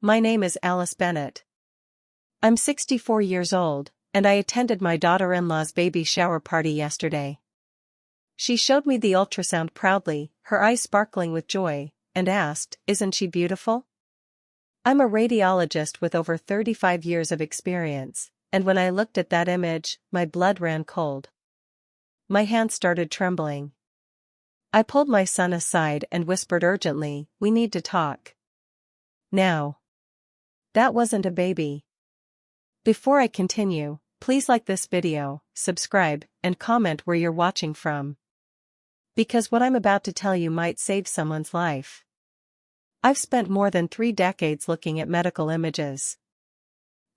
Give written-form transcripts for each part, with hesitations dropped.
My name is Alice Bennett. I'm 64 years old, and I attended my daughter-in-law's baby shower party yesterday. She showed me the ultrasound proudly, her eyes sparkling with joy, and asked, "Isn't she beautiful?" I'm a radiologist with over 35 years of experience, and when I looked at that image, my blood ran cold. My hands started trembling. I pulled my son aside and whispered urgently, "We need to talk. Now." That wasn't a baby. Before I continue, please like this video, subscribe, and comment where you're watching from. Because what I'm about to tell you might save someone's life. I've spent more than 3 decades looking at medical images.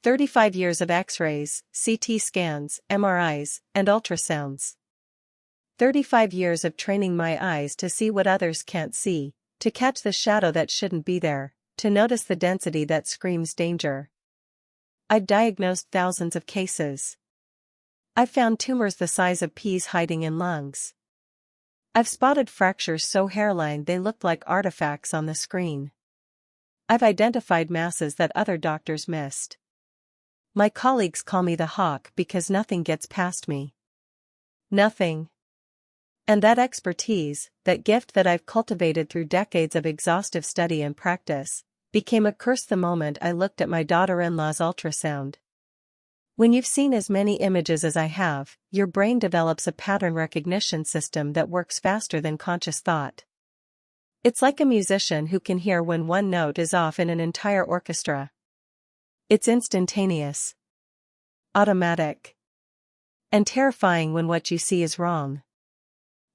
35 years of X-rays, CT scans, MRIs, and ultrasounds. 35 years of training my eyes to see what others can't see, to catch the shadow that shouldn't be there, to notice the density that screams danger. I've diagnosed thousands of cases. I've found tumors the size of peas hiding in lungs. I've spotted fractures so hairline they looked like artifacts on the screen. I've identified masses that other doctors missed. My colleagues call me the hawk because nothing gets past me. Nothing. And that expertise, that gift that I've cultivated through decades of exhaustive study and practice, became a curse the moment I looked at my daughter-in-law's ultrasound. When you've seen as many images as I have, your brain develops a pattern recognition system that works faster than conscious thought. It's like a musician who can hear when one note is off in an entire orchestra. It's instantaneous, automatic, and terrifying when what you see is wrong.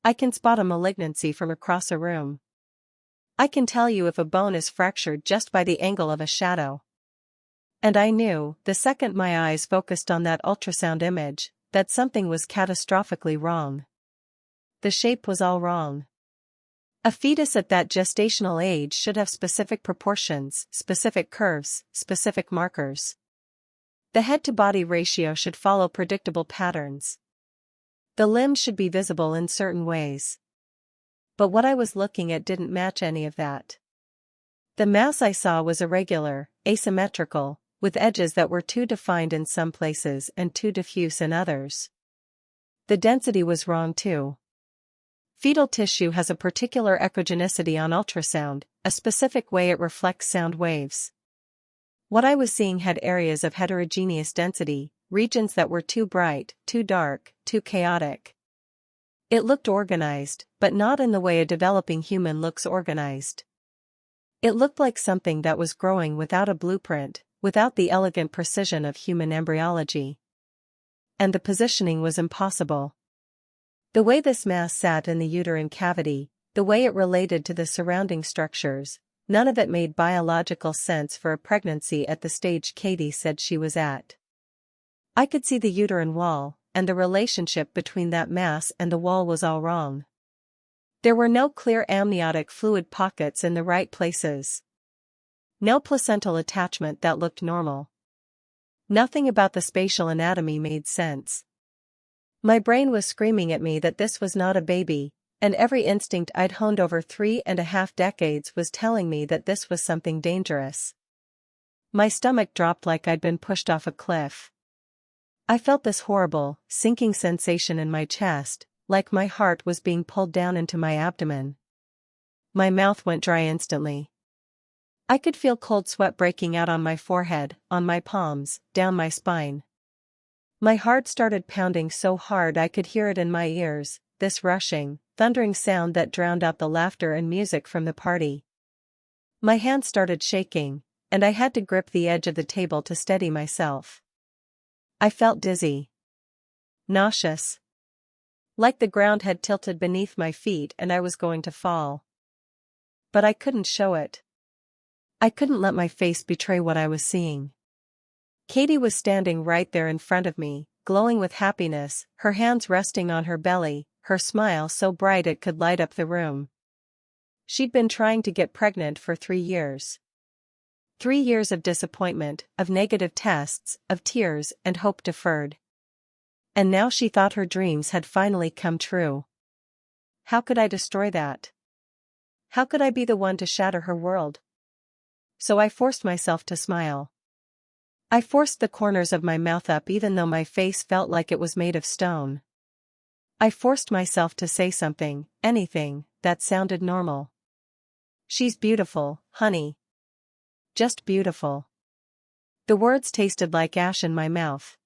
I can spot a malignancy from across a room. I can tell you if a bone is fractured just by the angle of a shadow. And I knew, the second my eyes focused on that ultrasound image, that something was catastrophically wrong. The shape was all wrong. A fetus at that gestational age should have specific proportions, specific curves, specific markers. The head-to-body ratio should follow predictable patterns. The limbs should be visible in certain ways. But what I was looking at didn't match any of that. The mass I saw was irregular, asymmetrical, with edges that were too defined in some places and too diffuse in others. The density was wrong too. Fetal tissue has a particular echogenicity on ultrasound, a specific way it reflects sound waves. What I was seeing had areas of heterogeneous density, regions that were too bright, too dark, too chaotic. It looked organized, but not in the way a developing human looks organized. It looked like something that was growing without a blueprint, without the elegant precision of human embryology. And the positioning was impossible. The way this mass sat in the uterine cavity, the way it related to the surrounding structures, none of it made biological sense for a pregnancy at the stage Katie said she was at. I could see the uterine wall, and the relationship between that mass and the wall was all wrong. There were no clear amniotic fluid pockets in the right places. No placental attachment that looked normal. Nothing about the spatial anatomy made sense. My brain was screaming at me that this was not a baby, and every instinct I'd honed over 3.5 decades was telling me that this was something dangerous. My stomach dropped like I'd been pushed off a cliff. I felt this horrible, sinking sensation in my chest, like my heart was being pulled down into my abdomen. My mouth went dry instantly. I could feel cold sweat breaking out on my forehead, on my palms, down my spine. My heart started pounding so hard I could hear it in my ears, this rushing, thundering sound that drowned out the laughter and music from the party. My hands started shaking, and I had to grip the edge of the table to steady myself. I felt dizzy. Nauseous. Like the ground had tilted beneath my feet and I was going to fall. But I couldn't show it. I couldn't let my face betray what I was seeing. Katie was standing right there in front of me, glowing with happiness, her hands resting on her belly, her smile so bright it could light up the room. She'd been trying to get pregnant for 3 years. 3 years of disappointment, of negative tests, of tears and hope deferred. And now she thought her dreams had finally come true. How could I destroy that? How could I be the one to shatter her world? so I forced myself to smile. I forced the corners of my mouth up even though my face felt like it was made of stone. I forced myself to say something, anything, that sounded normal. She's beautiful, honey. Just beautiful. The words tasted like ash in my mouth.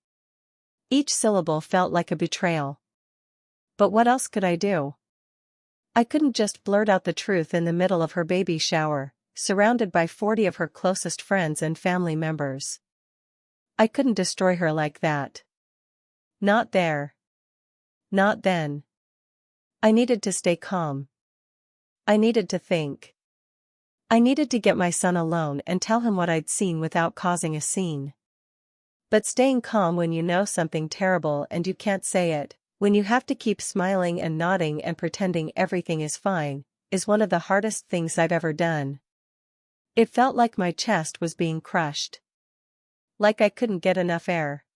Each syllable felt like a betrayal. But what else could I do? I couldn't just blurt out the truth in the middle of her baby shower, surrounded by 40 of her closest friends and family members. I couldn't destroy her like that. Not there. Not then. I needed to stay calm. I needed to think. I needed to get my son alone and tell him what I'd seen without causing a scene. But staying calm when you know something terrible and you can't say it, when you have to keep smiling and nodding and pretending everything is fine, is one of the hardest things I've ever done. It felt like my chest was being crushed. Like I couldn't get enough air.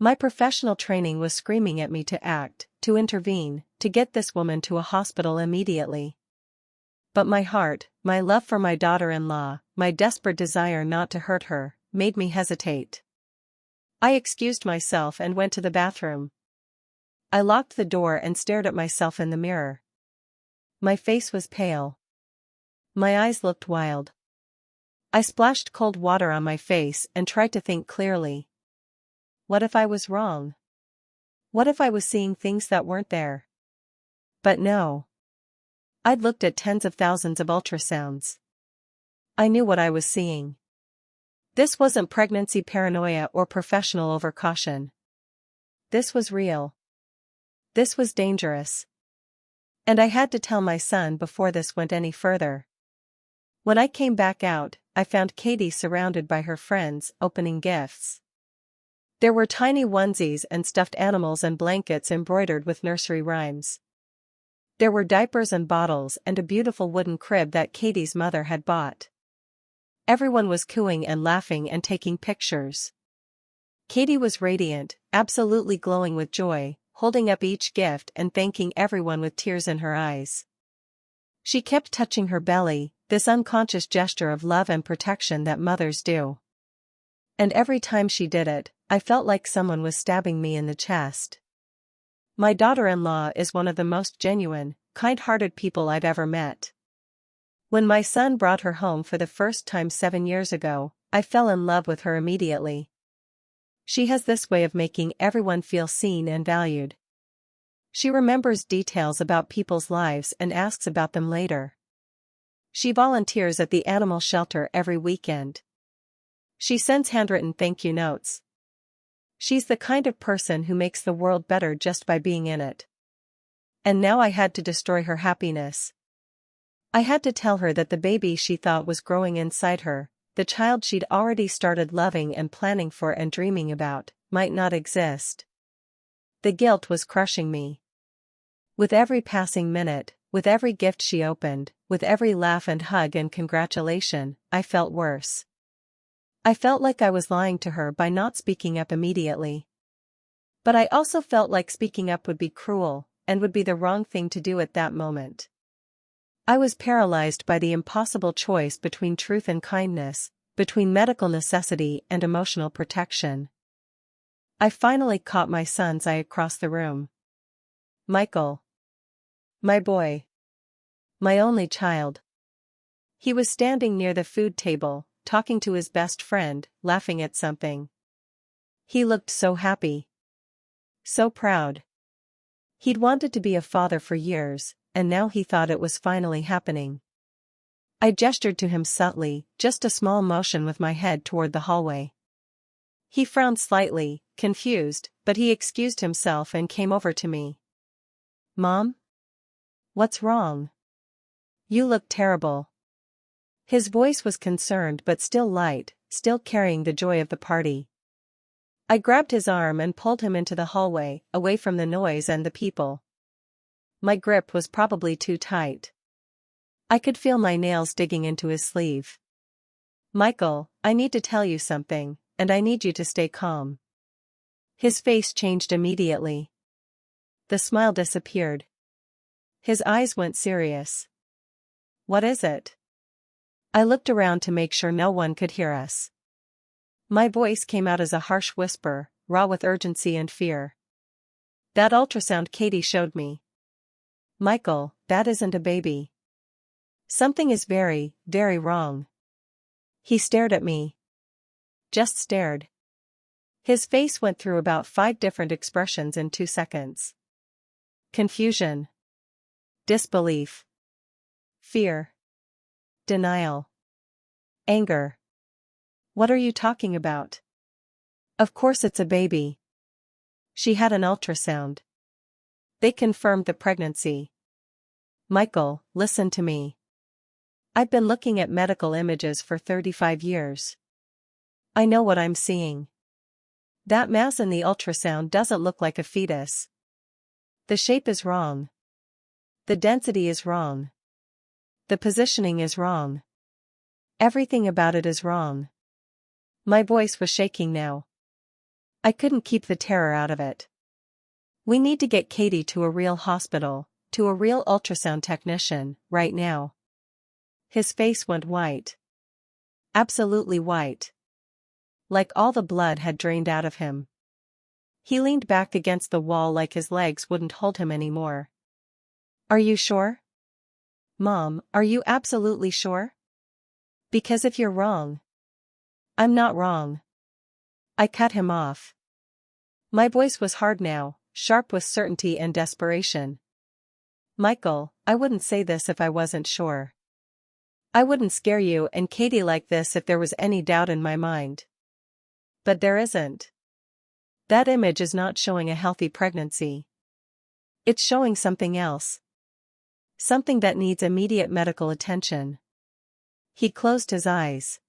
My professional training was screaming at me to act, to intervene, to get this woman to a hospital immediately. But my heart, my love for my daughter-in-law, my desperate desire not to hurt her, made me hesitate. I excused myself and went to the bathroom. I locked the door and stared at myself in the mirror. My face was pale. My eyes looked wild. I splashed cold water on my face and tried to think clearly. What if I was wrong? What if I was seeing things that weren't there? But no. I'd looked at tens of thousands of ultrasounds. I knew what I was seeing. This wasn't pregnancy paranoia or professional overcaution. This was real. This was dangerous. And I had to tell my son before this went any further. When I came back out, I found Katie surrounded by her friends, opening gifts. There were tiny onesies and stuffed animals and blankets embroidered with nursery rhymes. There were diapers and bottles and a beautiful wooden crib that Katie's mother had bought. Everyone was cooing and laughing and taking pictures. Katie was radiant, absolutely glowing with joy, holding up each gift and thanking everyone with tears in her eyes. She kept touching her belly, this unconscious gesture of love and protection that mothers do. And every time she did it, I felt like someone was stabbing me in the chest. My daughter-in-law is one of the most genuine, kind-hearted people I've ever met. When my son brought her home for the first time 7 years ago, I fell in love with her immediately. She has this way of making everyone feel seen and valued. She remembers details about people's lives and asks about them later. She volunteers at the animal shelter every weekend. She sends handwritten thank you notes. She's the kind of person who makes the world better just by being in it. And now I had to destroy her happiness. I had to tell her that the baby she thought was growing inside her, the child she'd already started loving and planning for and dreaming about, might not exist. The guilt was crushing me. With every passing minute, with every gift she opened, with every laugh and hug and congratulation, I felt worse. I felt like I was lying to her by not speaking up immediately. But I also felt like speaking up would be cruel, and would be the wrong thing to do at that moment. I was paralyzed by the impossible choice between truth and kindness, between medical necessity and emotional protection. I finally caught my son's eye across the room. Michael. My boy. My only child. He was standing near the food table, talking to his best friend, laughing at something. He looked so happy. So proud. He'd wanted to be a father for years, and now he thought it was finally happening. I gestured to him subtly, just a small motion with my head toward the hallway. He frowned slightly, confused, but he excused himself and came over to me. Mom? What's wrong? You look terrible. His voice was concerned but still light, still carrying the joy of the party. I grabbed his arm and pulled him into the hallway, away from the noise and the people. My grip was probably too tight. I could feel my nails digging into his sleeve. Michael, I need to tell you something, and I need you to stay calm. His face changed immediately. The smile disappeared. His eyes went serious. What is it? I looked around to make sure no one could hear us. My voice came out as a harsh whisper, raw with urgency and fear. That ultrasound Katie showed me. Michael, that isn't a baby. Something is very, very wrong. He stared at me. Just stared. His face went through about 5 different expressions in 2 seconds. Confusion. Disbelief. Fear. Denial. Anger. What are you talking about? Of course it's a baby. She had an ultrasound. They confirmed the pregnancy. Michael, listen to me. I've been looking at medical images for 35 years. I know what I'm seeing. That mass in the ultrasound doesn't look like a fetus. The shape is wrong. The density is wrong. The positioning is wrong. Everything about it is wrong. My voice was shaking now. I couldn't keep the terror out of it. We need to get Katie to a real hospital, to a real ultrasound technician, right now. His face went white. Absolutely white. Like all the blood had drained out of him. He leaned back against the wall like his legs wouldn't hold him anymore. Are you sure? Mom, are you absolutely sure? Because if you're wrong. I'm not wrong. I cut him off. My voice was hard now, sharp with certainty and desperation. Michael, I wouldn't say this if I wasn't sure. I wouldn't scare you and Katie like this if there was any doubt in my mind. But there isn't. That image is not showing a healthy pregnancy. It's showing something else. Something that needs immediate medical attention. He closed his eyes.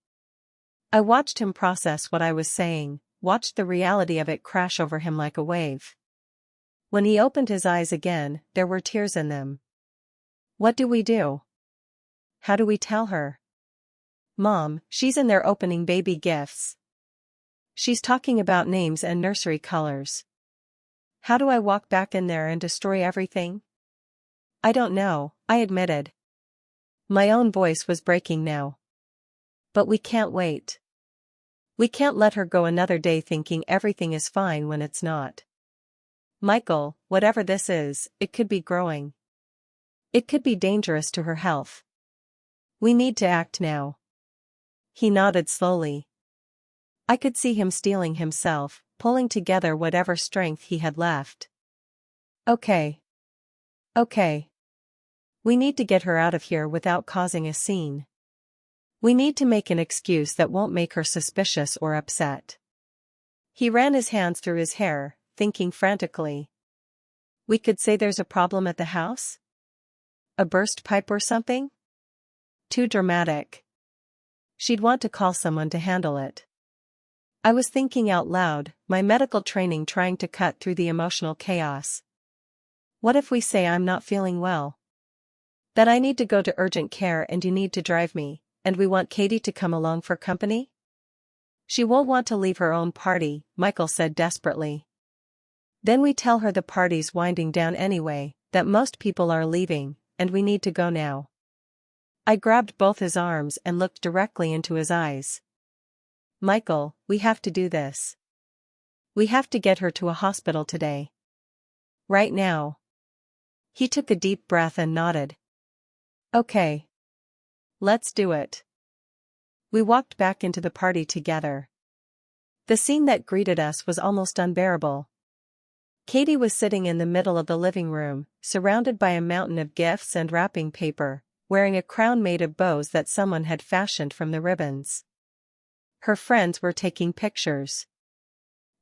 I watched him process what I was saying, watched the reality of it crash over him like a wave. When he opened his eyes again, there were tears in them. What do we do? How do we tell her? Mom, she's in there opening baby gifts. She's talking about names and nursery colors. How do I walk back in there and destroy everything? I don't know, I admitted. My own voice was breaking now. But we can't wait. We can't let her go another day thinking everything is fine when it's not. Michael, whatever this is, it could be growing. It could be dangerous to her health. We need to act now. He nodded slowly. I could see him steeling himself, pulling together whatever strength he had left. Okay. Okay. We need to get her out of here without causing a scene. We need to make an excuse that won't make her suspicious or upset. He ran his hands through his hair, thinking frantically. We could say there's a problem at the house? A burst pipe or something? Too dramatic. She'd want to call someone to handle it. I was thinking out loud, my medical training trying to cut through the emotional chaos. What if we say I'm not feeling well? That I need to go to urgent care and you need to drive me, and we want Katie to come along for company? She won't want to leave her own party, Michael said desperately. Then we tell her the party's winding down anyway, that most people are leaving, and we need to go now. I grabbed both his arms and looked directly into his eyes. Michael, we have to do this. We have to get her to a hospital today. Right now. He took a deep breath and nodded. Okay. Let's do it. We walked back into the party together. The scene that greeted us was almost unbearable. Katie was sitting in the middle of the living room, surrounded by a mountain of gifts and wrapping paper, wearing a crown made of bows that someone had fashioned from the ribbons. Her friends were taking pictures.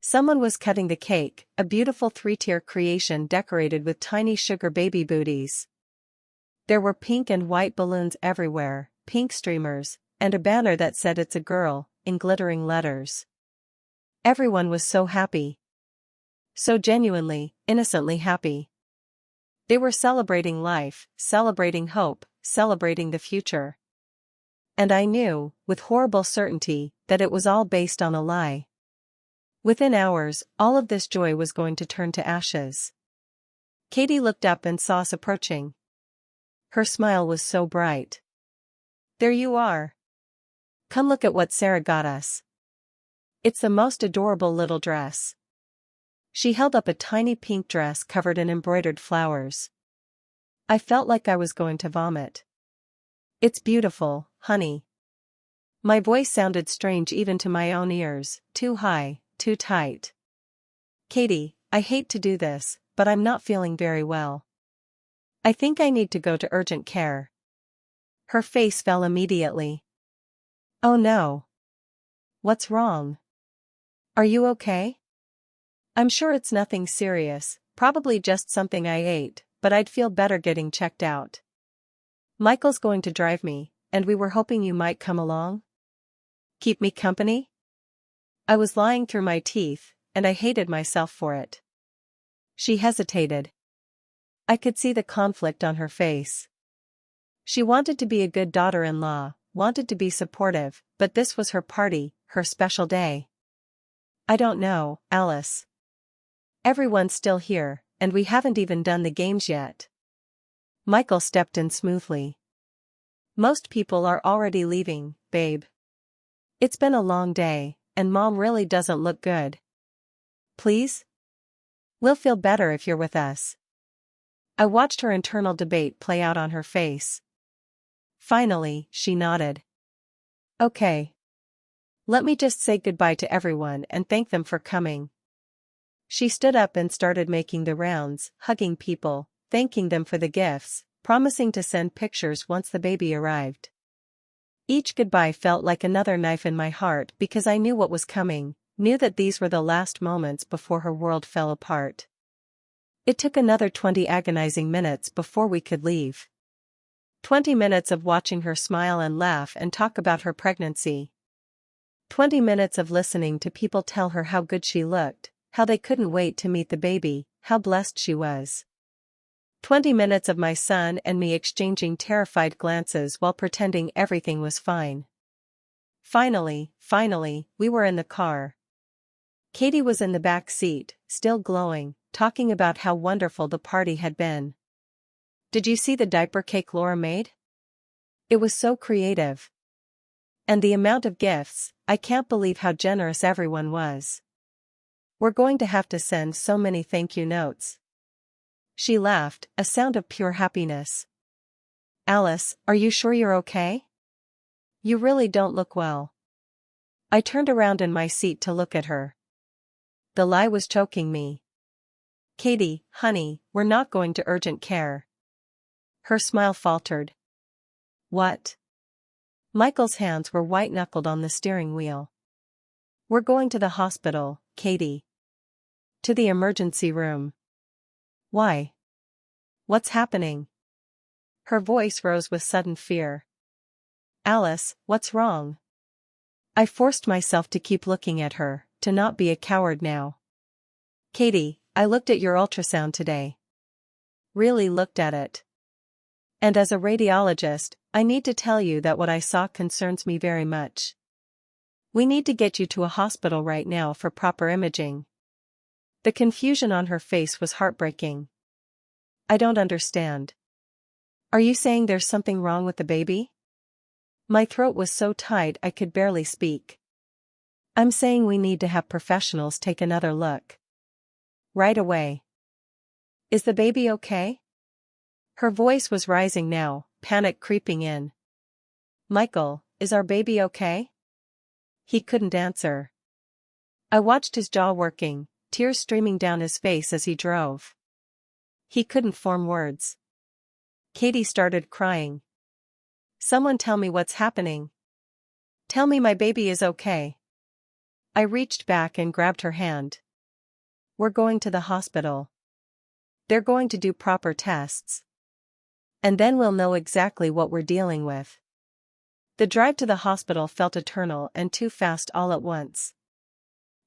Someone was cutting the cake, a beautiful 3-tier creation decorated with tiny sugar baby booties. There were pink and white balloons everywhere, pink streamers, and a banner that said "It's a girl," in glittering letters. Everyone was so happy. So genuinely, innocently happy. They were celebrating life, celebrating hope, celebrating the future. And I knew, with horrible certainty, that it was all based on a lie. Within hours, all of this joy was going to turn to ashes. Katie looked up and saw us approaching. Her smile was so bright. There you are. Come look at what Sarah got us. It's the most adorable little dress. She held up a tiny pink dress covered in embroidered flowers. I felt like I was going to vomit. It's beautiful, honey. My voice sounded strange even to my own ears, too high, too tight. Katie, I hate to do this, but I'm not feeling very well. I think I need to go to urgent care. Her face fell immediately. Oh no. What's wrong? Are you okay? I'm sure it's nothing serious, probably just something I ate, but I'd feel better getting checked out. Michael's going to drive me, and we were hoping you might come along. Keep me company? I was lying through my teeth, and I hated myself for it. She hesitated. I could see the conflict on her face. She wanted to be a good daughter-in-law, wanted to be supportive, but this was her party, her special day. I don't know, Alice. Everyone's still here, and we haven't even done the games yet. Michael stepped in smoothly. Most people are already leaving, babe. It's been a long day, and Mom really doesn't look good. Please? We'll feel better if you're with us. I watched her internal debate play out on her face. Finally, she nodded. Okay. Let me just say goodbye to everyone and thank them for coming. She stood up and started making the rounds, hugging people, thanking them for the gifts, promising to send pictures once the baby arrived. Each goodbye felt like another knife in my heart because I knew what was coming, knew that these were the last moments before her world fell apart. It took another 20 agonizing minutes before we could leave. 20 minutes of watching her smile and laugh and talk about her pregnancy. 20 minutes of listening to people tell her how good she looked, how they couldn't wait to meet the baby, how blessed she was. 20 minutes of my son and me exchanging terrified glances while pretending everything was fine. Finally, we were in the car. Katie was in the back seat, still glowing, talking about how wonderful the party had been. Did you see the diaper cake Laura made? It was so creative. And the amount of gifts, I can't believe how generous everyone was. We're going to have to send so many thank you notes. She laughed, a sound of pure happiness. Alice, are you sure you're okay? You really don't look well. I turned around in my seat to look at her. The lie was choking me. Katie, honey, we're not going to urgent care. Her smile faltered. What? Michael's hands were white-knuckled on the steering wheel. We're going to the hospital, Katie. To the emergency room. Why? What's happening? Her voice rose with sudden fear. Alice, what's wrong? I forced myself to keep looking at her, to not be a coward now. Katie, I looked at your ultrasound today. Really looked at it. And as a radiologist, I need to tell you that what I saw concerns me very much. We need to get you to a hospital right now for proper imaging. The confusion on her face was heartbreaking. I don't understand. Are you saying there's something wrong with the baby? My throat was so tight I could barely speak. I'm saying we need to have professionals take another look. Right away. Is the baby okay? Her voice was rising now, panic creeping in. Michael, is our baby okay? He couldn't answer. I watched his jaw working, tears streaming down his face as he drove. He couldn't form words. Katie started crying. Someone tell me what's happening. Tell me my baby is okay. I reached back and grabbed her hand. We're going to the hospital. They're going to do proper tests. And then we'll know exactly what we're dealing with. The drive to the hospital felt eternal and too fast all at once.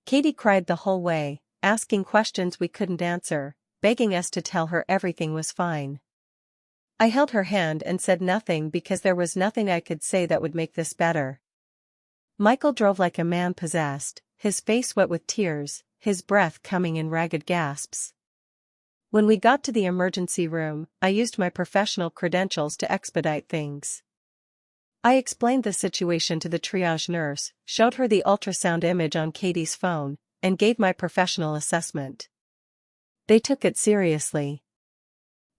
Katie cried the whole way, asking questions we couldn't answer, begging us to tell her everything was fine. I held her hand and said nothing because there was nothing I could say that would make this better. Michael drove like a man possessed, his face wet with tears, his breath coming in ragged gasps. When we got to the emergency room, I used my professional credentials to expedite things. I explained the situation to the triage nurse, showed her the ultrasound image on Katie's phone, and gave my professional assessment. They took it seriously.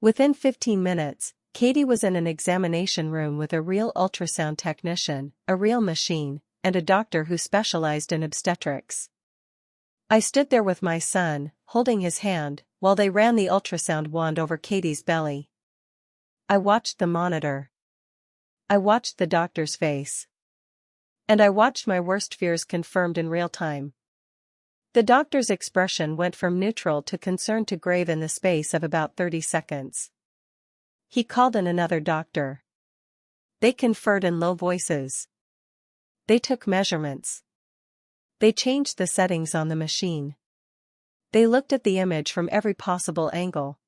Within 15 minutes, Katie was in an examination room with a real ultrasound technician, a real machine, and a doctor who specialized in obstetrics. I stood there with my son, holding his hand, while they ran the ultrasound wand over Katie's belly. I watched the monitor. I watched the doctor's face. And I watched my worst fears confirmed in real time. The doctor's expression went from neutral to concerned to grave in the space of about 30 seconds. He called in another doctor. They conferred in low voices. They took measurements. They changed the settings on the machine. They looked at the image from every possible angle.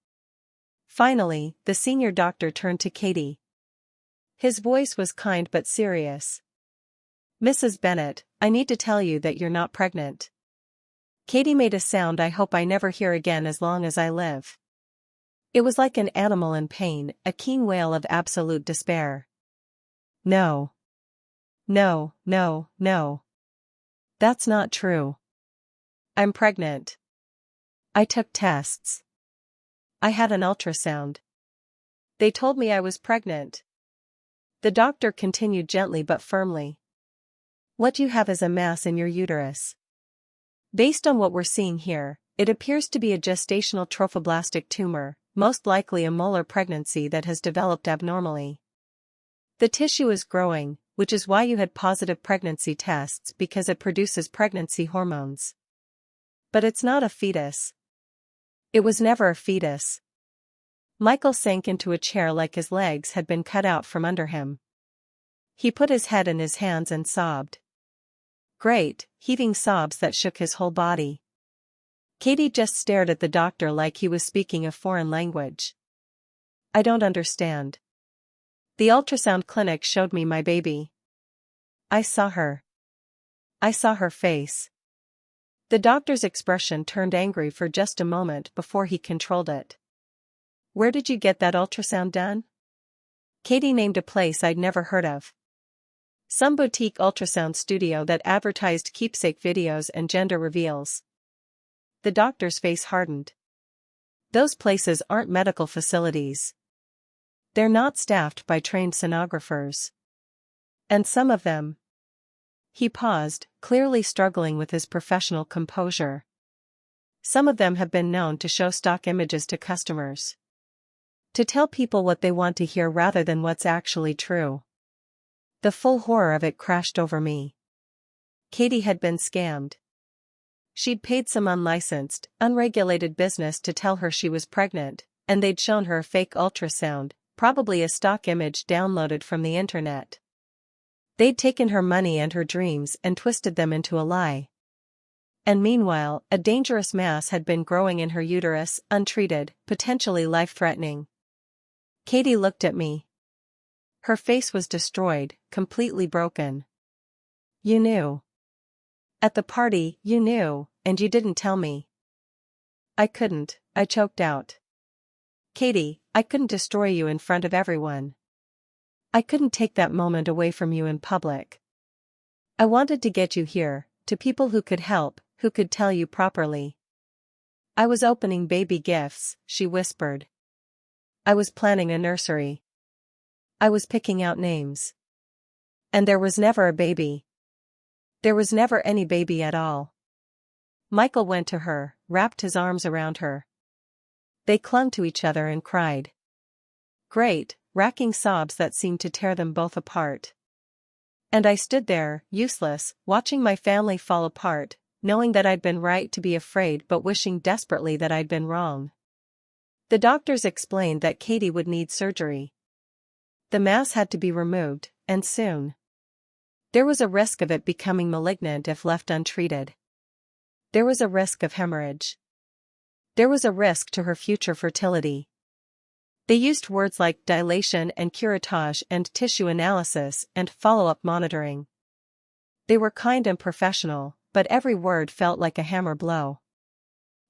Finally, the senior doctor turned to Katie. His voice was kind but serious. "Mrs. Bennett, I need to tell you that you're not pregnant." Katie made a sound I hope I never hear again as long as I live. It was like an animal in pain, a keen wail of absolute despair. "No. No, no, no. That's not true. I'm pregnant. I took tests. I had an ultrasound. They told me I was pregnant." The doctor continued gently but firmly. "What you have is a mass in your uterus. Based on what we're seeing here, it appears to be a gestational trophoblastic tumor, most likely a molar pregnancy that has developed abnormally. The tissue is growing, which is why you had positive pregnancy tests because it produces pregnancy hormones. But it's not a fetus. It was never a fetus." Michael sank into a chair like his legs had been cut out from under him. He put his head in his hands and sobbed. Great, heaving sobs that shook his whole body. Katie just stared at the doctor like he was speaking a foreign language. "I don't understand. The ultrasound clinic showed me my baby. I saw her. I saw her face." The doctor's expression turned angry for just a moment before he controlled it. "Where did you get that ultrasound done?" Katie named a place I'd never heard of. Some boutique ultrasound studio that advertised keepsake videos and gender reveals. The doctor's face hardened. "Those places aren't medical facilities. They're not staffed by trained sonographers. And some of them..." He paused, clearly struggling with his professional composure. "Some of them have been known to show stock images to customers. To tell people what they want to hear rather than what's actually true." The full horror of it crashed over me. Katie had been scammed. She'd paid some unlicensed, unregulated business to tell her she was pregnant, and they'd shown her a fake ultrasound, probably a stock image downloaded from the internet. They'd taken her money and her dreams and twisted them into a lie. And meanwhile, a dangerous mass had been growing in her uterus, untreated, potentially life-threatening. Katie looked at me. Her face was destroyed, completely broken. "You knew. At the party, you knew, and you didn't tell me." "I couldn't," I choked out. "Katie, I couldn't destroy you in front of everyone. I couldn't take that moment away from you in public. I wanted to get you here, to people who could help, who could tell you properly." "I was opening baby gifts," she whispered. "I was planning a nursery. I was picking out names. And there was never a baby. There was never any baby at all." Michael went to her, wrapped his arms around her. They clung to each other and cried. Great, racking sobs that seemed to tear them both apart. And I stood there, useless, watching my family fall apart, knowing that I'd been right to be afraid but wishing desperately that I'd been wrong. The doctors explained that Katie would need surgery. The mass had to be removed, and soon. There was a risk of it becoming malignant if left untreated. There was a risk of hemorrhage. There was a risk to her future fertility. They used words like dilation and curettage and tissue analysis and follow-up monitoring. They were kind and professional, but every word felt like a hammer blow.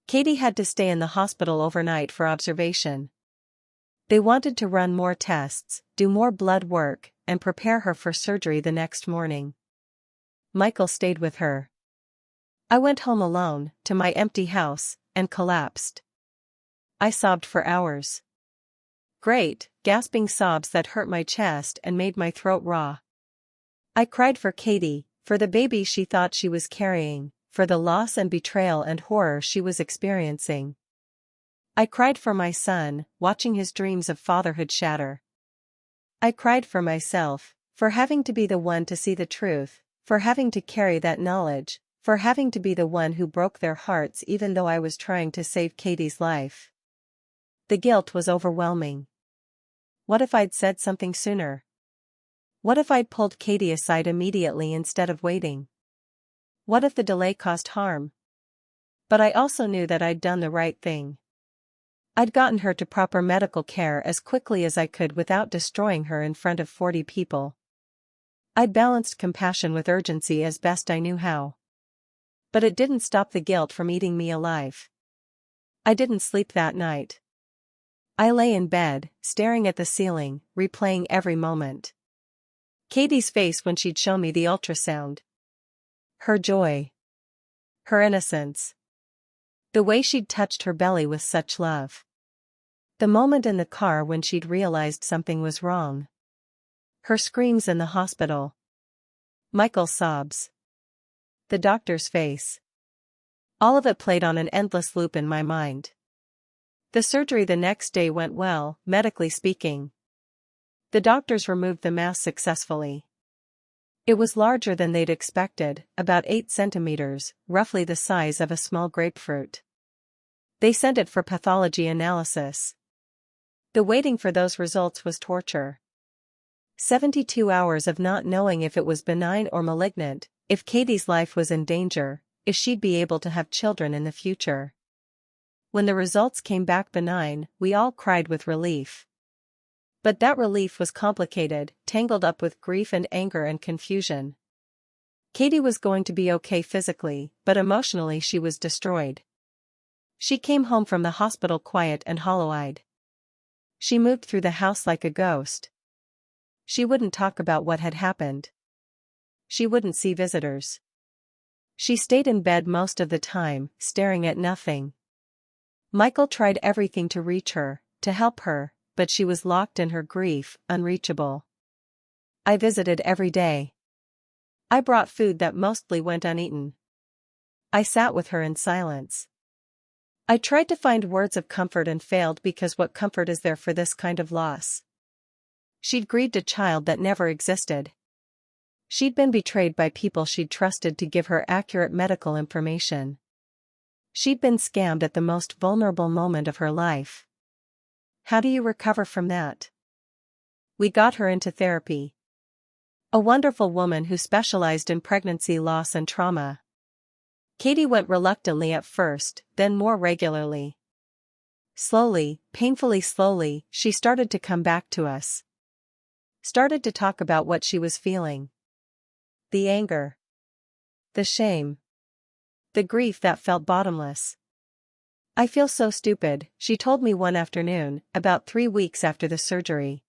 Katie had to stay in the hospital overnight for observation. They wanted to run more tests, do more blood work, and prepare her for surgery the next morning. Michael stayed with her. I went home alone, to my empty house, and collapsed. I sobbed for hours. Great, gasping sobs that hurt my chest and made my throat raw. I cried for Katie, for the baby she thought she was carrying, for the loss and betrayal and horror she was experiencing. I cried for my son, watching his dreams of fatherhood shatter. I cried for myself, for having to be the one to see the truth, for having to carry that knowledge, for having to be the one who broke their hearts even though I was trying to save Katie's life. The guilt was overwhelming. What if I'd said something sooner? What if I'd pulled Katie aside immediately instead of waiting? What if the delay caused harm? But I also knew that I'd done the right thing. I'd gotten her to proper medical care as quickly as I could without destroying her in front of 40 people. I'd balanced compassion with urgency as best I knew how. But it didn't stop the guilt from eating me alive. I didn't sleep that night. I lay in bed, staring at the ceiling, replaying every moment. Katie's face when she'd shown me the ultrasound. Her joy. Her innocence. The way she'd touched her belly with such love. The moment in the car when she'd realized something was wrong. Her screams in the hospital. Michael's sobs. The doctor's face. All of it played on an endless loop in my mind. The surgery the next day went well, medically speaking. The doctors removed the mass successfully. It was larger than they'd expected, about 8 centimeters, roughly the size of a small grapefruit. They sent it for pathology analysis. The waiting for those results was torture. 72 hours of not knowing if it was benign or malignant, if Katie's life was in danger, if she'd be able to have children in the future. When the results came back benign, we all cried with relief. But that relief was complicated, tangled up with grief and anger and confusion. Katie was going to be okay physically, but emotionally she was destroyed. She came home from the hospital quiet and hollow-eyed. She moved through the house like a ghost. She wouldn't talk about what had happened. She wouldn't see visitors. She stayed in bed most of the time, staring at nothing. Michael tried everything to reach her, to help her, but she was locked in her grief, unreachable. I visited every day. I brought food that mostly went uneaten. I sat with her in silence. I tried to find words of comfort and failed because what comfort is there for this kind of loss? She'd grieved a child that never existed. She'd been betrayed by people she'd trusted to give her accurate medical information. She'd been scammed at the most vulnerable moment of her life. How do you recover from that? We got her into therapy. A wonderful woman who specialized in pregnancy loss and trauma. Katie went reluctantly at first, then more regularly. Slowly, painfully slowly, she started to come back to us. Started to talk about what she was feeling. The anger. The shame. The grief that felt bottomless. I feel so stupid, she told me one afternoon, about 3 weeks after the surgery.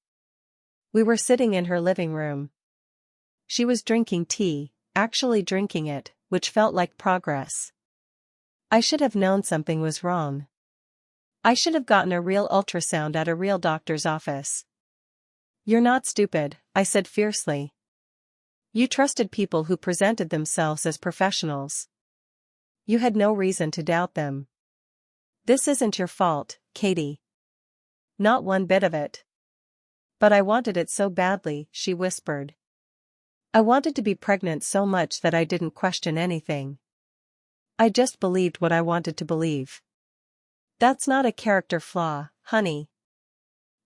We were sitting in her living room. She was drinking tea, actually drinking it, which felt like progress. I should have known something was wrong. I should have gotten a real ultrasound at a real doctor's office. You're not stupid, I said fiercely. You trusted people who presented themselves as professionals. You had no reason to doubt them. This isn't your fault, Katie. Not one bit of it. But I wanted it so badly, she whispered. I wanted to be pregnant so much that I didn't question anything. I just believed what I wanted to believe. That's not a character flaw, honey.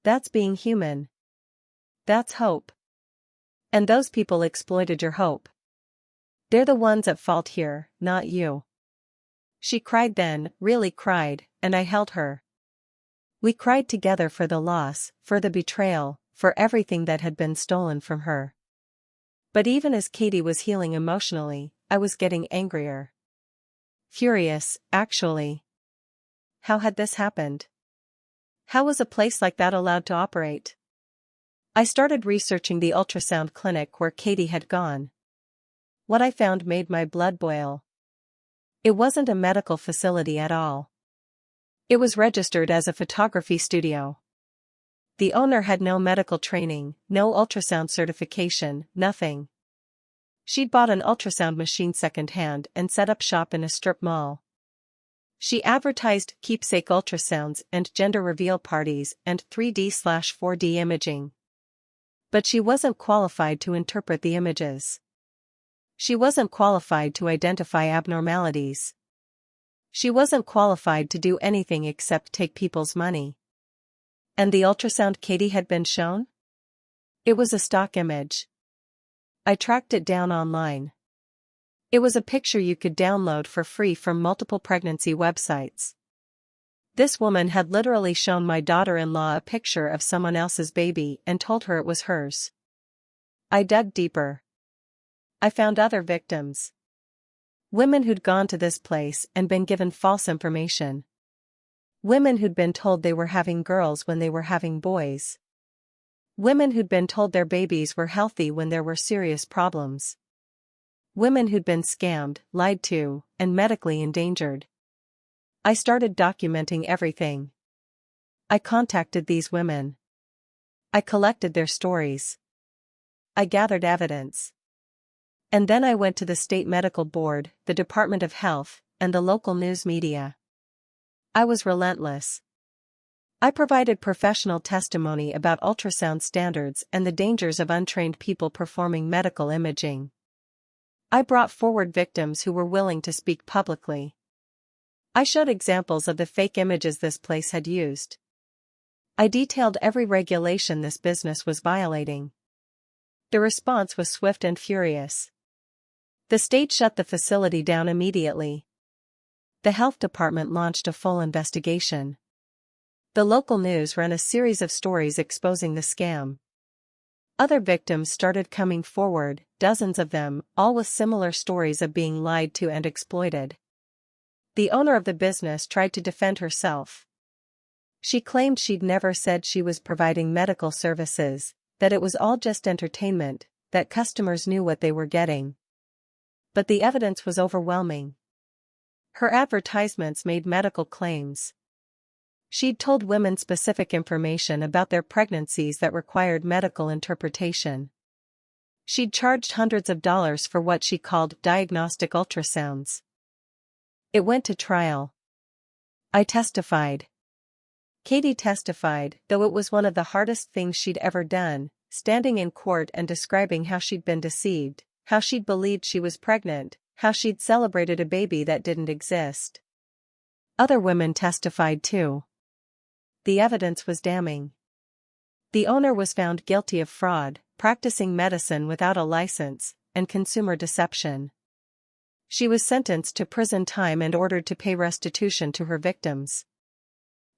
That's being human. That's hope. And those people exploited your hope. They're the ones at fault here, not you. She cried then, really cried, and I held her. We cried together for the loss, for the betrayal, for everything that had been stolen from her. But even as Katie was healing emotionally, I was getting angrier. Furious, actually. How had this happened? How was a place like that allowed to operate? I started researching the ultrasound clinic where Katie had gone. What I found made my blood boil. It wasn't a medical facility at all. It was registered as a photography studio. The owner had no medical training, no ultrasound certification, nothing. She'd bought an ultrasound machine secondhand and set up shop in a strip mall. She advertised keepsake ultrasounds and gender reveal parties and 3D/4D imaging. But she wasn't qualified to interpret the images. She wasn't qualified to identify abnormalities. She wasn't qualified to do anything except take people's money. And the ultrasound Katie had been shown? It was a stock image. I tracked it down online. It was a picture you could download for free from multiple pregnancy websites. This woman had literally shown my daughter-in-law a picture of someone else's baby and told her it was hers. I dug deeper. I found other victims. Women who'd gone to this place and been given false information. Women who'd been told they were having girls when they were having boys. Women who'd been told their babies were healthy when there were serious problems. Women who'd been scammed, lied to, and medically endangered. I started documenting everything. I contacted these women. I collected their stories. I gathered evidence. And then I went to the state medical board, the Department of Health, and the local news media. I was relentless. I provided professional testimony about ultrasound standards and the dangers of untrained people performing medical imaging. I brought forward victims who were willing to speak publicly. I showed examples of the fake images this place had used. I detailed every regulation this business was violating. The response was swift and furious. The state shut the facility down immediately. The health department launched a full investigation. The local news ran a series of stories exposing the scam. Other victims started coming forward, dozens of them, all with similar stories of being lied to and exploited. The owner of the business tried to defend herself. She claimed she'd never said she was providing medical services, that it was all just entertainment, that customers knew what they were getting. But the evidence was overwhelming. Her advertisements made medical claims. She'd told women specific information about their pregnancies that required medical interpretation. She'd charged hundreds of dollars for what she called diagnostic ultrasounds. It went to trial. I testified. Katie testified, though it was one of the hardest things she'd ever done, standing in court and describing how she'd been deceived, how she'd believed she was pregnant, how she'd celebrated a baby that didn't exist. Other women testified too. The evidence was damning. The owner was found guilty of fraud, practicing medicine without a license, and consumer deception. She was sentenced to prison time and ordered to pay restitution to her victims.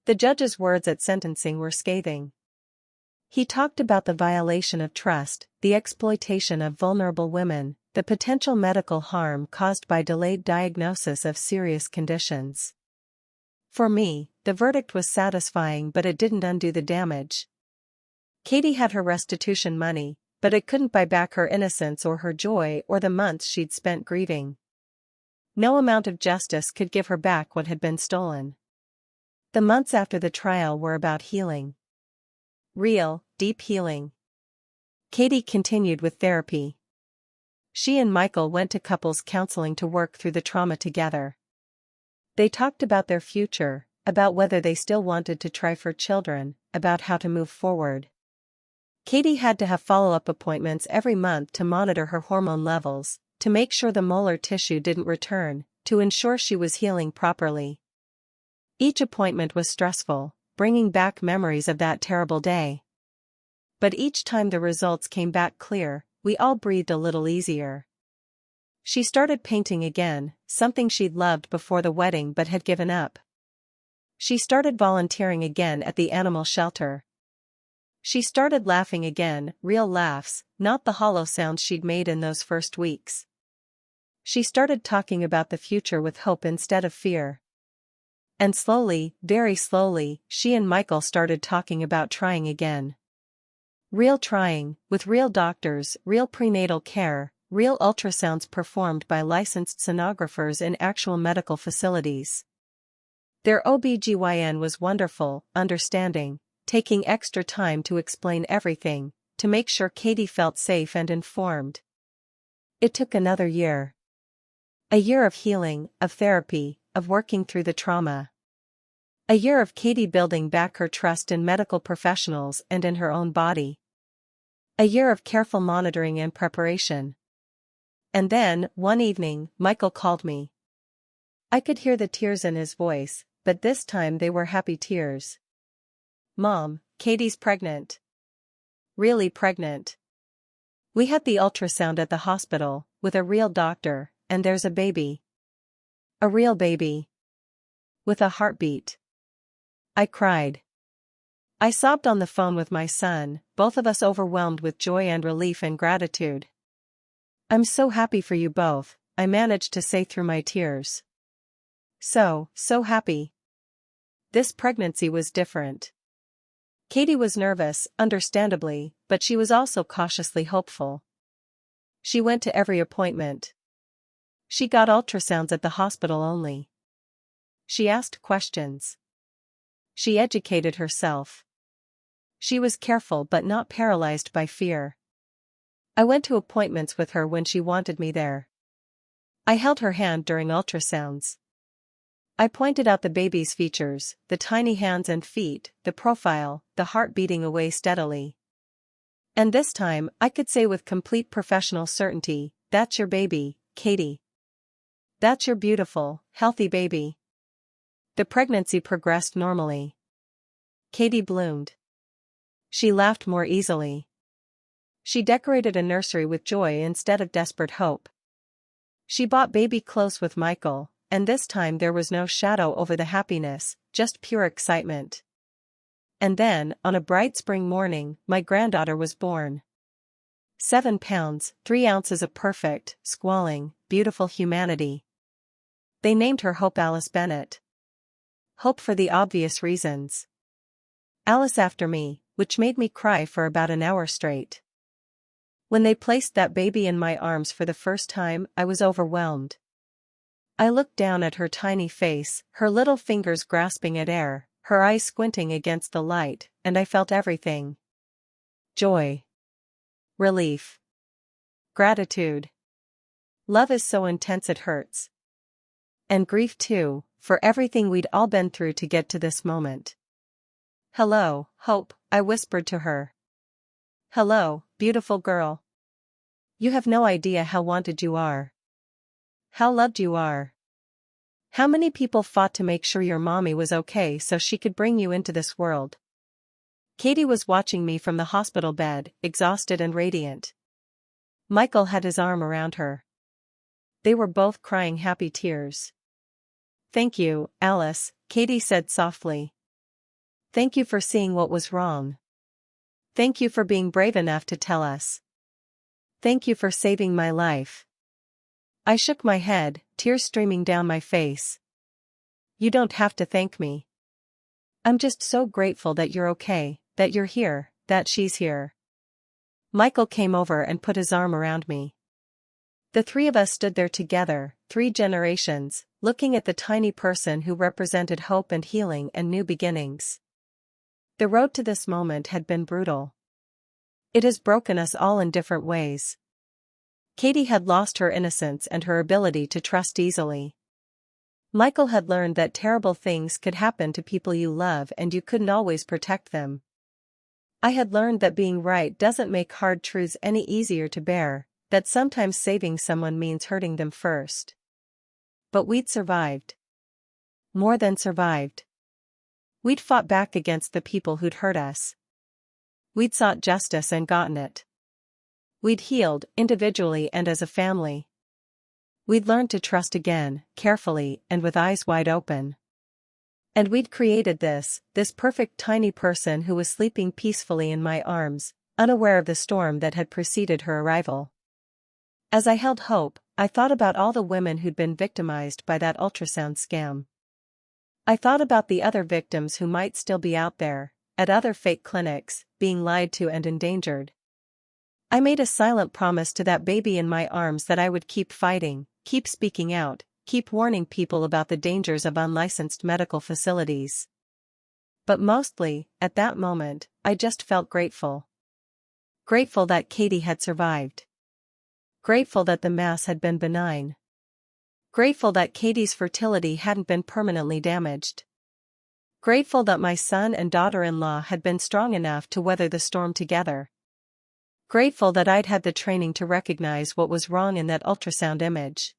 The judge's words at sentencing were scathing. He talked about the violation of trust, the exploitation of vulnerable women, the potential medical harm caused by delayed diagnosis of serious conditions. For me, the verdict was satisfying, but it didn't undo the damage. Katie had her restitution money, but it couldn't buy back her innocence or her joy or the months she'd spent grieving. No amount of justice could give her back what had been stolen. The months after the trial were about healing. Real, deep healing. Katie continued with therapy. She and Michael went to couples counseling to work through the trauma together. They talked about their future, about whether they still wanted to try for children, about how to move forward. Katie had to have follow-up appointments every month to monitor her hormone levels, to make sure the molar tissue didn't return, to ensure she was healing properly. Each appointment was stressful, bringing back memories of that terrible day. But each time the results came back clear, we all breathed a little easier. She started painting again, something she'd loved before the wedding but had given up. She started volunteering again at the animal shelter. She started laughing again, real laughs, not the hollow sounds she'd made in those first weeks. She started talking about the future with hope instead of fear. And slowly, very slowly, she and Michael started talking about trying again. Real trying, with real doctors, real prenatal care, real ultrasounds performed by licensed sonographers in actual medical facilities. Their OB/GYN was wonderful, understanding, taking extra time to explain everything, to make sure Katie felt safe and informed. It took another year. A year of healing, of therapy, of working through the trauma. A year of Katie building back her trust in medical professionals and in her own body. A year of careful monitoring and preparation. And then, one evening, Michael called me. I could hear the tears in his voice, but this time they were happy tears. Mom, Katie's pregnant. Really pregnant. We had the ultrasound at the hospital, with a real doctor, and there's a baby. A real baby. With a heartbeat. I cried. I sobbed on the phone with my son, both of us overwhelmed with joy and relief and gratitude. I'm so happy for you both, I managed to say through my tears. So happy. This pregnancy was different. Katie was nervous, understandably, but she was also cautiously hopeful. She went to every appointment. She got ultrasounds at the hospital only. She asked questions. She educated herself. She was careful but not paralyzed by fear. I went to appointments with her when she wanted me there. I held her hand during ultrasounds. I pointed out the baby's features, the tiny hands and feet, the profile, the heart beating away steadily. And this time, I could say with complete professional certainty, that's your baby, Katie. That's your beautiful, healthy baby. The pregnancy progressed normally. Katie bloomed. She laughed more easily. She decorated a nursery with joy instead of desperate hope. She bought baby clothes with Michael, and this time there was no shadow over the happiness, just pure excitement. And then, on a bright spring morning, my granddaughter was born. 7 pounds, 3 ounces of perfect, squalling, beautiful humanity. They named her Hope Alice Bennett. Hope for the obvious reasons. Alice after me, which made me cry for about an hour straight. When they placed that baby in my arms for the first time, I was overwhelmed. I looked down at her tiny face, her little fingers grasping at air, her eyes squinting against the light, and I felt everything. Joy. Relief. Gratitude. Love is so intense it hurts. And grief too, for everything we'd all been through to get to this moment. Hello, Hope, I whispered to her. Hello, beautiful girl. You have no idea how wanted you are. How loved you are. How many people fought to make sure your mommy was okay so she could bring you into this world. Katie was watching me from the hospital bed, exhausted and radiant. Michael had his arm around her. They were both crying happy tears. Thank you, Alice, Katie said softly. Thank you for seeing what was wrong. Thank you for being brave enough to tell us. Thank you for saving my life. I shook my head, tears streaming down my face. You don't have to thank me. I'm just so grateful that you're okay, that you're here, that she's here. Michael came over and put his arm around me. The three of us stood there together, 3 generations, looking at the tiny person who represented hope and healing and new beginnings. The road to this moment had been brutal. It has broken us all in different ways. Katie had lost her innocence and her ability to trust easily. Michael had learned that terrible things could happen to people you love and you couldn't always protect them. I had learned that being right doesn't make hard truths any easier to bear, that sometimes saving someone means hurting them first. But we'd survived. More than survived. We'd fought back against the people who'd hurt us. We'd sought justice and gotten it. We'd healed, individually and as a family. We'd learned to trust again, carefully and with eyes wide open. And we'd created this perfect tiny person who was sleeping peacefully in my arms, unaware of the storm that had preceded her arrival. As I held Hope, I thought about all the women who'd been victimized by that ultrasound scam. I thought about the other victims who might still be out there, at other fake clinics, being lied to and endangered. I made a silent promise to that baby in my arms that I would keep fighting, keep speaking out, keep warning people about the dangers of unlicensed medical facilities. But mostly, at that moment, I just felt grateful. Grateful that Katie had survived. Grateful that the mass had been benign. Grateful that Katie's fertility hadn't been permanently damaged. Grateful that my son and daughter-in-law had been strong enough to weather the storm together. Grateful that I'd had the training to recognize what was wrong in that ultrasound image.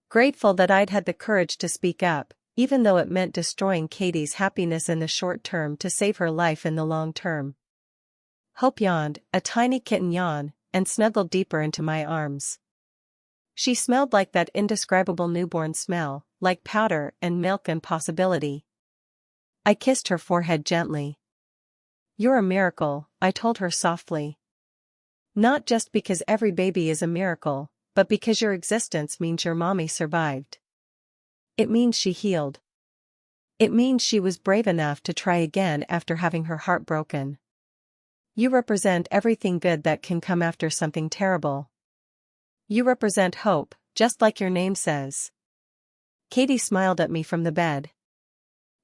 Grateful that I'd had the courage to speak up, even though it meant destroying Katie's happiness in the short term to save her life in the long term. Hope yawned, a tiny kitten yawn, and snuggled deeper into my arms. She smelled like that indescribable newborn smell, like powder and milk and possibility. I kissed her forehead gently. "You're a miracle," I told her softly. "Not just because every baby is a miracle, but because your existence means your mommy survived. It means she healed. It means she was brave enough to try again after having her heart broken. You represent everything good that can come after something terrible. You represent hope, just like your name says." Katie smiled at me from the bed.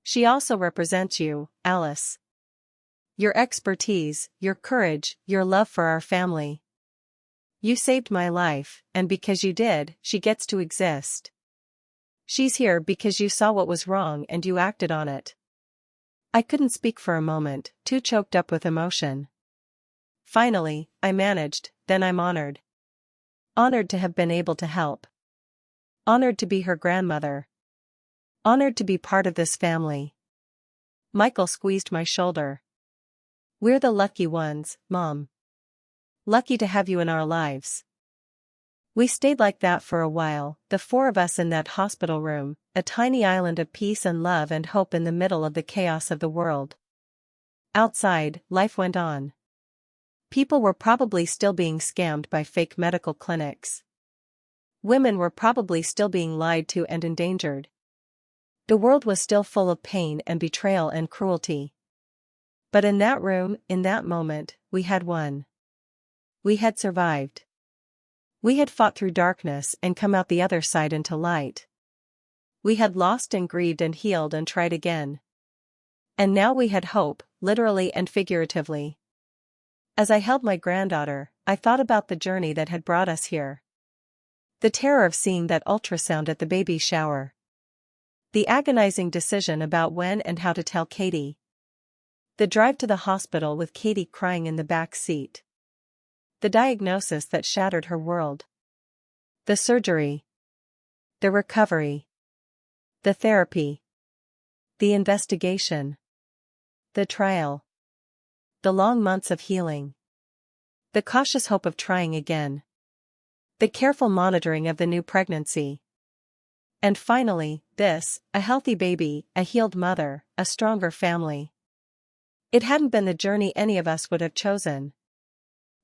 "She also represents you, Alice. Your expertise, your courage, your love for our family. You saved my life, and because you did, she gets to exist. She's here because you saw what was wrong and you acted on it." I couldn't speak for a moment, too choked up with emotion. Finally, I managed, "Then I'm honored. Honored to have been able to help. Honored to be her grandmother. Honored to be part of this family." Michael squeezed my shoulder. "We're the lucky ones, Mom. Lucky to have you in our lives." We stayed like that for a while, the four of us in that hospital room, a tiny island of peace and love and hope in the middle of the chaos of the world. Outside, life went on. People were probably still being scammed by fake medical clinics. Women were probably still being lied to and endangered. The world was still full of pain and betrayal and cruelty. But in that room, in that moment, we had won. We had survived. We had fought through darkness and come out the other side into light. We had lost and grieved and healed and tried again. And now we had hope, literally and figuratively. As I held my granddaughter, I thought about the journey that had brought us here. The terror of seeing that ultrasound at the baby shower. The agonizing decision about when and how to tell Katie. The drive to the hospital with Katie crying in the back seat. The diagnosis that shattered her world. The surgery. The recovery. The therapy. The investigation. The trial. The long months of healing. The cautious hope of trying again. The careful monitoring of the new pregnancy. And finally, this, a healthy baby, a healed mother, a stronger family. It hadn't been the journey any of us would have chosen.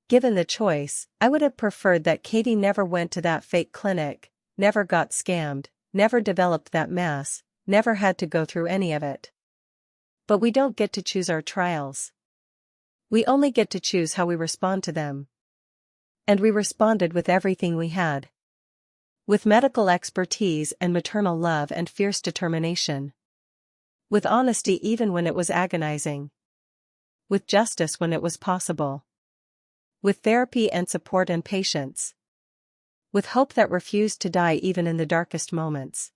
Given the choice, I would have preferred that Katie never went to that fake clinic, never got scammed, never developed that mass, never had to go through any of it. But we don't get to choose our trials. We only get to choose how we respond to them. And we responded with everything we had. With medical expertise and maternal love and fierce determination. With honesty even when it was agonizing. With justice when it was possible. With therapy and support and patience. With hope that refused to die even in the darkest moments.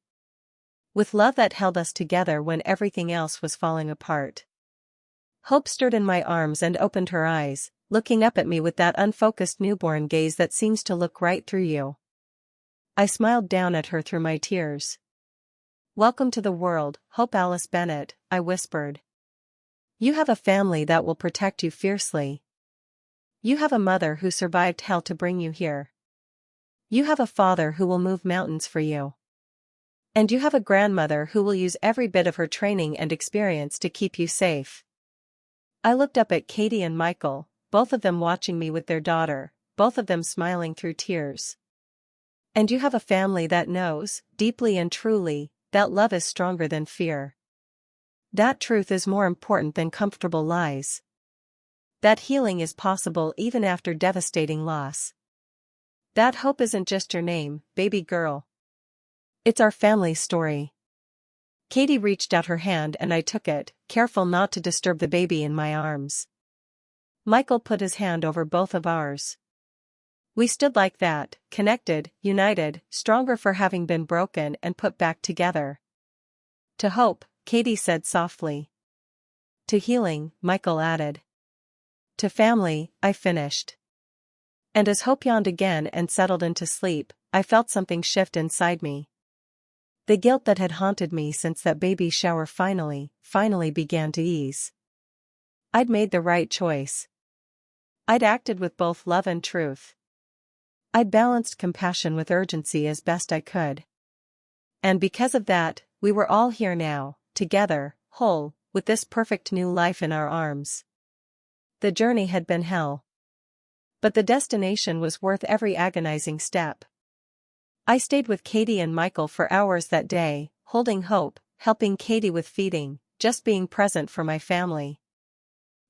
With love that held us together when everything else was falling apart. Hope stirred in my arms and opened her eyes, looking up at me with that unfocused newborn gaze that seems to look right through you. I smiled down at her through my tears. "Welcome to the world, Hope Alice Bennett," I whispered. "You have a family that will protect you fiercely. You have a mother who survived hell to bring you here. You have a father who will move mountains for you. And you have a grandmother who will use every bit of her training and experience to keep you safe." I looked up at Katie and Michael, both of them watching me with their daughter, both of them smiling through tears. "And you have a family that knows, deeply and truly, that love is stronger than fear. That truth is more important than comfortable lies. That healing is possible even after devastating loss. That hope isn't just your name, baby girl. It's our family story. Katie reached out her hand and I took it, careful not to disturb the baby in my arms. Michael put his hand over both of ours. We stood like that, connected, united, stronger for having been broken and put back together. To hope, Katie said softly. To healing, Michael added. To family, I finished. And as hope yawned again and settled into sleep, I felt something shift inside me. The guilt that had haunted me since that baby shower finally began to ease. I'd made the right choice. I'd acted with both love and truth. I'd balanced compassion with urgency as best I could. And because of that, we were all here now, together, whole, with this perfect new life in our arms. The journey had been hell. But the destination was worth every agonizing step. I stayed with Katie and Michael for hours that day, holding hope, helping Katie with feeding, just being present for my family.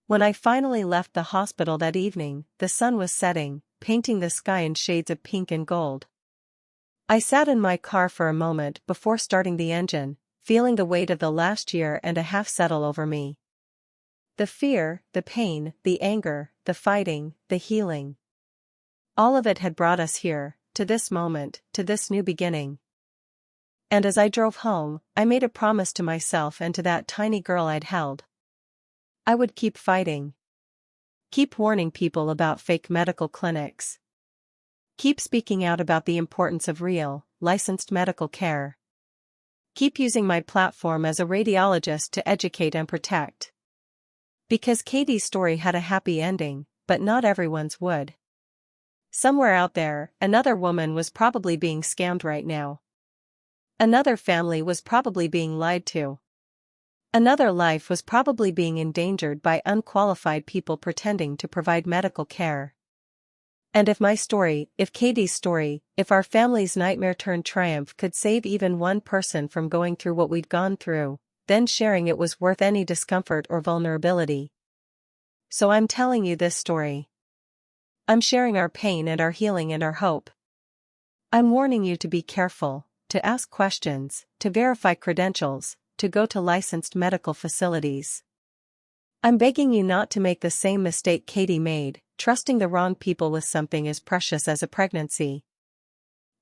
When I finally left the hospital that evening, the sun was setting, painting the sky in shades of pink and gold. I sat in my car for a moment before starting the engine, feeling the weight of the last year and a half settle over me. The fear, the pain, the anger, the fighting, the healing. All of it had brought us here, to this moment, to this new beginning. And as I drove home, I made a promise to myself and to that tiny girl I'd held. I would keep fighting. Keep warning people about fake medical clinics. Keep speaking out about the importance of real, licensed medical care. Keep using my platform as a radiologist to educate and protect. Because Katie's story had a happy ending, but not everyone's would. Somewhere out there, another woman was probably being scammed right now. Another family was probably being lied to. Another life was probably being endangered by unqualified people pretending to provide medical care. And if my story, if Katie's story, if our family's nightmare-turned-triumph could save even one person from going through what we'd gone through, then sharing it was worth any discomfort or vulnerability. So I'm telling you this story. I'm sharing our pain and our healing and our hope. I'm warning you to be careful, to ask questions, to verify credentials, to go to licensed medical facilities. I'm begging you not to make the same mistake Katie made, trusting the wrong people with something as precious as a pregnancy.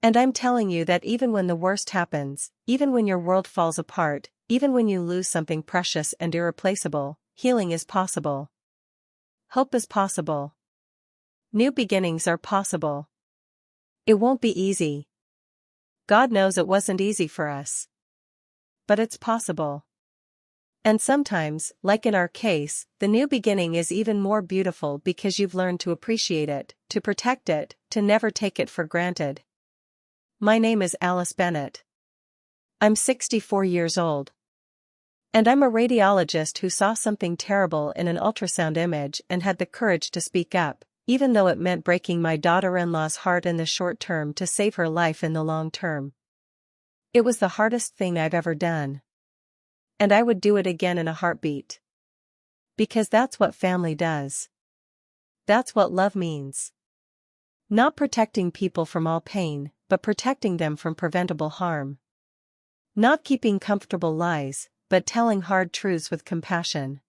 And I'm telling you that even when the worst happens, even when your world falls apart, even when you lose something precious and irreplaceable, healing is possible. Hope is possible. New beginnings are possible. It won't be easy. God knows it wasn't easy for us. But it's possible. And sometimes, like in our case, the new beginning is even more beautiful because you've learned to appreciate it, to protect it, to never take it for granted. My name is Alice Bennett. I'm 64 years old. And I'm a radiologist who saw something terrible in an ultrasound image and had the courage to speak up, even though it meant breaking my daughter-in-law's heart in the short term to save her life in the long term. It was the hardest thing I've ever done. And I would do it again in a heartbeat. Because that's what family does. That's what love means. Not protecting people from all pain, but protecting them from preventable harm. Not keeping comfortable lies, but telling hard truths with compassion.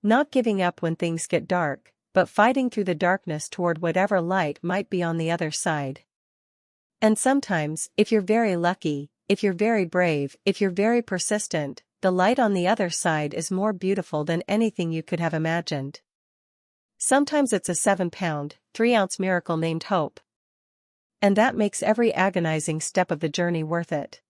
Not giving up when things get dark, but fighting through the darkness toward whatever light might be on the other side. And sometimes, if you're very lucky, if you're very brave, if you're very persistent, the light on the other side is more beautiful than anything you could have imagined. Sometimes it's a 7-pound, 3-ounce miracle named hope. And that makes every agonizing step of the journey worth it.